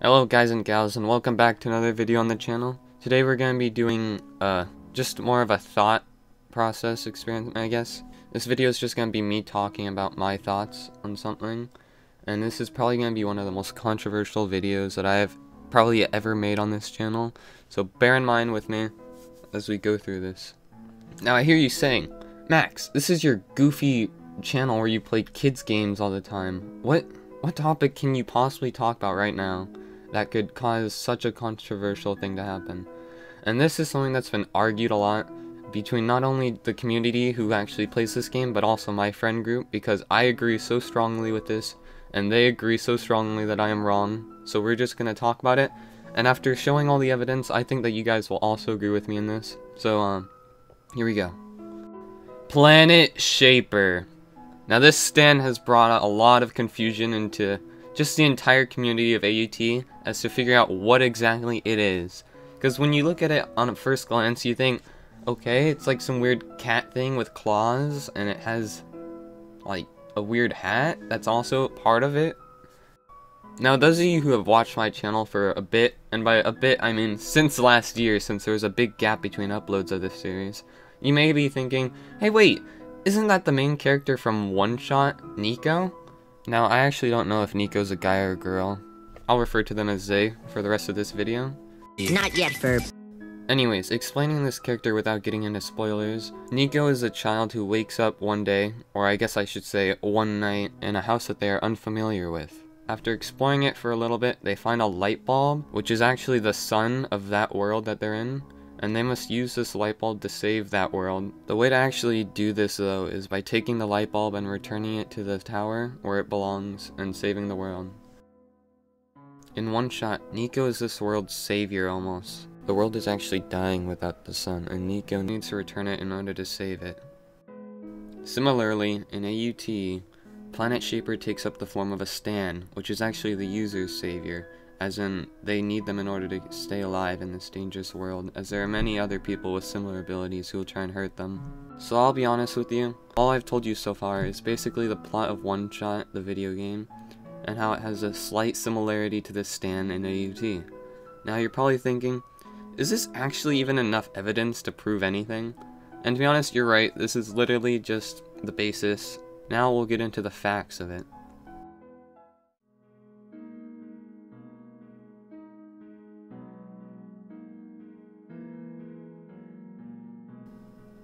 Hello guys and gals, and welcome back to another video on the channel. Today we're going to be doing just more of a thought process experiment, I guess. This video is just going to be me talking about my thoughts on something, and this is probably going to be one of the most controversial videos that I have probably ever made on this channel, so bear in mind with me as we go through this. Now I hear you saying, Max, this is your goofy channel where you play kids games all the time. What topic can you possibly talk about right now that could cause such a controversial thing to happen? And this is something that's been argued a lot between not only the community who actually plays this game, but also my friend group, because I agree so strongly with this, and they agree so strongly that I am wrong. So we're just going to talk about it, and after showing all the evidence, I think that you guys will also agree with me in this. So, here we go. Planet Shaper. Now this stand has brought a lot of confusion into just the entire community of AUT as to figure out what exactly it is. Because when you look at it on a first glance, you think, okay, it's like some weird cat thing with claws, and it has like a weird hat that's also part of it. Now those of you who have watched my channel for a bit, and by a bit I mean since last year, since there was a big gap between uploads of this series, you may be thinking, hey wait, isn't that the main character from OneShot, Niko? Now, I actually don't know if Niko's a guy or a girl. I'll refer to them as they for the rest of this video. Not yet, Ferb. Anyways, explaining this character without getting into spoilers, Niko is a child who wakes up one day, or I guess I should say one night, in a house that they are unfamiliar with. After exploring it for a little bit, they find a light bulb, which is actually the sun of that world that they're in, and they must use this light bulb to save that world. The way to actually do this though is by taking the light bulb and returning it to the tower where it belongs and saving the world. In OneShot, Niko is this world's savior almost. The world is actually dying without the sun, and Niko needs to return it in order to save it. Similarly, in AUT, Planet Shaper takes up the form of a stand, which is actually the user's savior, as in, they need them in order to stay alive in this dangerous world, as there are many other people with similar abilities who will try and hurt them. So I'll be honest with you, all I've told you so far is basically the plot of OneShot, the video game, and how it has a slight similarity to this stand in AUT. Now you're probably thinking, is this actually even enough evidence to prove anything? And to be honest, you're right, this is literally just the basis. Now we'll get into the facts of it.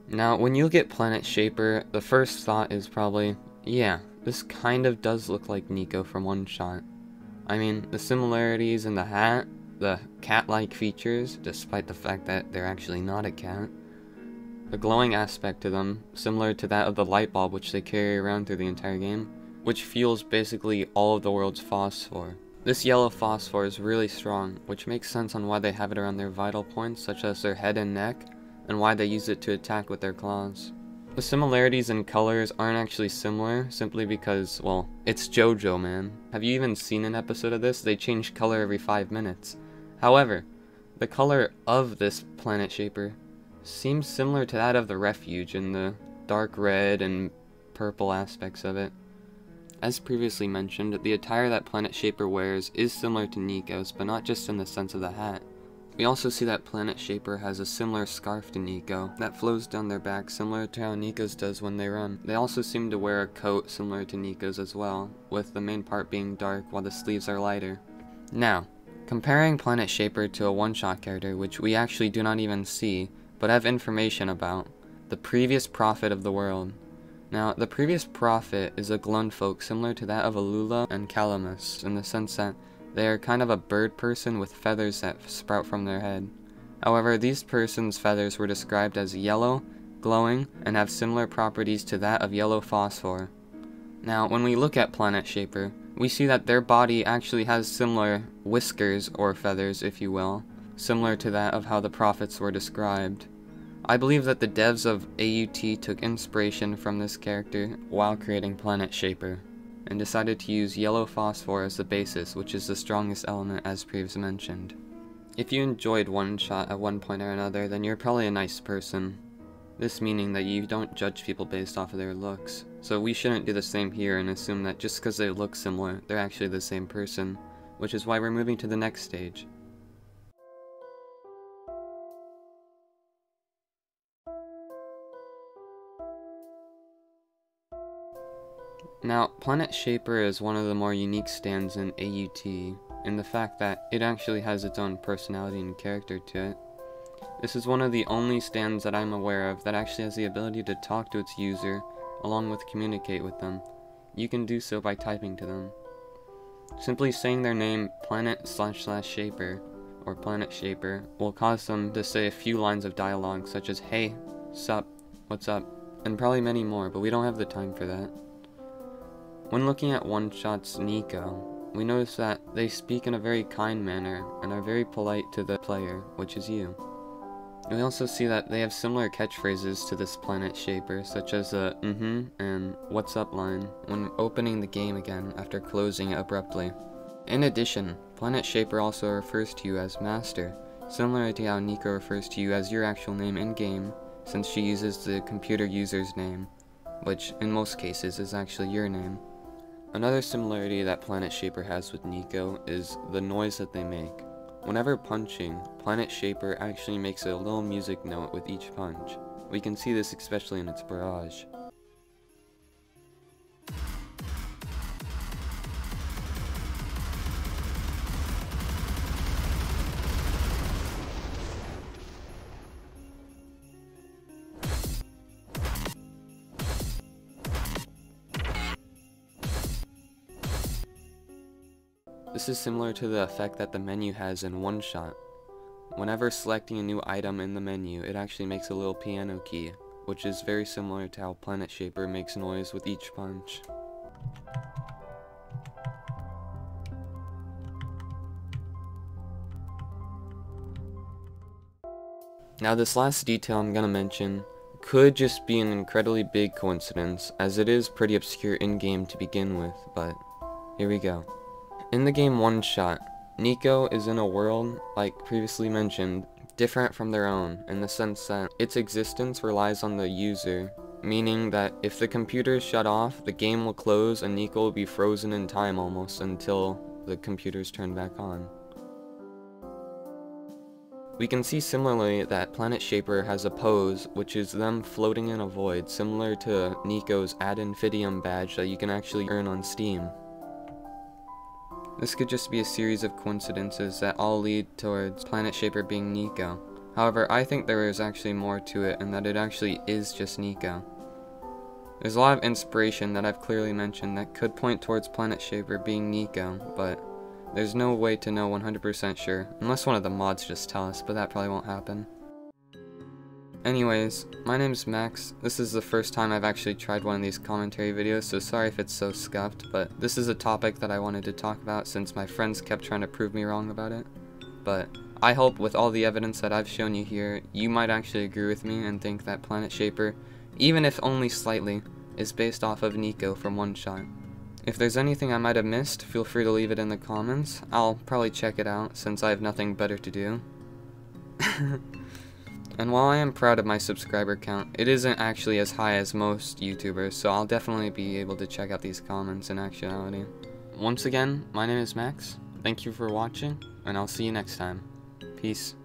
Now, when you look at Planet Shaper, the first thought is probably, yeah, this kind of does look like Niko from OneShot. I mean, the similarities in the hat, the cat-like features, despite the fact that they're actually not a cat, the glowing aspect to them, similar to that of the light bulb which they carry around through the entire game, which fuels basically all of the world's phosphor. This yellow phosphor is really strong, which makes sense on why they have it around their vital points, such as their head and neck, and why they use it to attack with their claws. The similarities in colors aren't actually similar, simply because, well, it's JoJo, man. Have you even seen an episode of this? They change color every 5 minutes. However, the color of this Planet Shaper seems similar to that of the Refuge in the dark red and purple aspects of it. As previously mentioned, the attire that Planet Shaper wears is similar to Niko's, but not just in the sense of the hat. We also see that Planet Shaper has a similar scarf to Niko that flows down their back, similar to how Niko's does when they run. They also seem to wear a coat similar to Niko's as well, with the main part being dark while the sleeves are lighter. Now, comparing Planet Shaper to a OneShot character, which we actually do not even see, but have information about, the previous prophet of the world. Now, the previous prophet is a glunfolk similar to that of Alula and Calamus, in the sense that they are kind of a bird person with feathers that sprout from their head. However, these persons' feathers were described as yellow, glowing, and have similar properties to that of yellow phosphor. Now, when we look at Planet Shaper, we see that their body actually has similar whiskers, or feathers if you will, similar to that of how the prophets were described. I believe that the devs of AUT took inspiration from this character while creating Planet Shaper, and decided to use yellow phosphor as the basis, which is the strongest element as previously mentioned. If you enjoyed OneShot at one point or another, then you're probably a nice person. This meaning that you don't judge people based off of their looks. So we shouldn't do the same here and assume that just because they look similar, they're actually the same person, which is why we're moving to the next stage. Now, Planet Shaper is one of the more unique stands in AUT, in the fact that it actually has its own personality and character to it. This is one of the only stands that I'm aware of that actually has the ability to talk to its user, along with communicate with them. You can do so by typing to them. Simply saying their name planet/shaper or Planet Shaper will cause them to say a few lines of dialogue such as hey, sup, what's up, and probably many more, but we don't have the time for that. When looking at OneShot's Niko, we notice that they speak in a very kind manner and are very polite to the player, which is you. We also see that they have similar catchphrases to this Planet Shaper, such as a and what's up line when opening the game again after closing it abruptly. In addition, Planet Shaper also refers to you as Master, similar to how Niko refers to you as your actual name in-game, since she uses the computer user's name, which in most cases is actually your name. Another similarity that Planet Shaper has with Niko is the noise that they make. Whenever punching, Planet Shaper actually makes a little music note with each punch. We can see this especially in its barrage. This is similar to the effect that the menu has in OneShot. Whenever selecting a new item in the menu, it actually makes a little piano key, which is very similar to how Planet Shaper makes noise with each punch. Now this last detail I'm gonna mention could just be an incredibly big coincidence, as it is pretty obscure in-game to begin with, but here we go. In the game OneShot, Niko is in a world, like previously mentioned, different from their own, in the sense that its existence relies on the user, meaning that if the computer is shut off, the game will close and Niko will be frozen in time almost until the computers turn back on. We can see similarly that Planet Shaper has a pose, which is them floating in a void, similar to Niko's Ad Infinitum badge that you can actually earn on Steam. This could just be a series of coincidences that all lead towards Planet Shaper being Niko. However, I think there is actually more to it, and that it actually is just Niko. There's a lot of inspiration that I've clearly mentioned that could point towards Planet Shaper being Niko, but there's no way to know 100% sure, unless one of the mods just tell us, but that probably won't happen. Anyways, my name's Max. This is the first time I've actually tried one of these commentary videos, so sorry if it's so scuffed, but this is a topic that I wanted to talk about since my friends kept trying to prove me wrong about it. But I hope with all the evidence that I've shown you here, you might actually agree with me and think that Planet Shaper, even if only slightly, is based off of Niko from OneShot. If there's anything I might have missed, feel free to leave it in the comments. I'll probably check it out since I have nothing better to do. And while I am proud of my subscriber count, it isn't actually as high as most YouTubers, so I'll definitely be able to check out these comments in actuality. Once again, my name is Max, thank you for watching, and I'll see you next time. Peace.